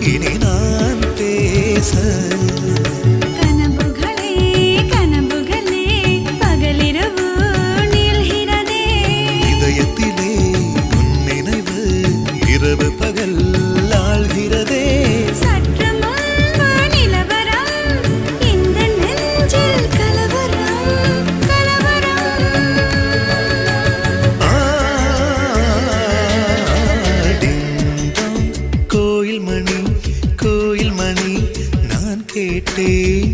இனி நான் பேச இரவு பகல் ஆழ்கிறதே சற்று முன்பு நிலவரம் இந்த நெஞ்சில் கலவரம் கோயில் மணி நான் கேட்டேன்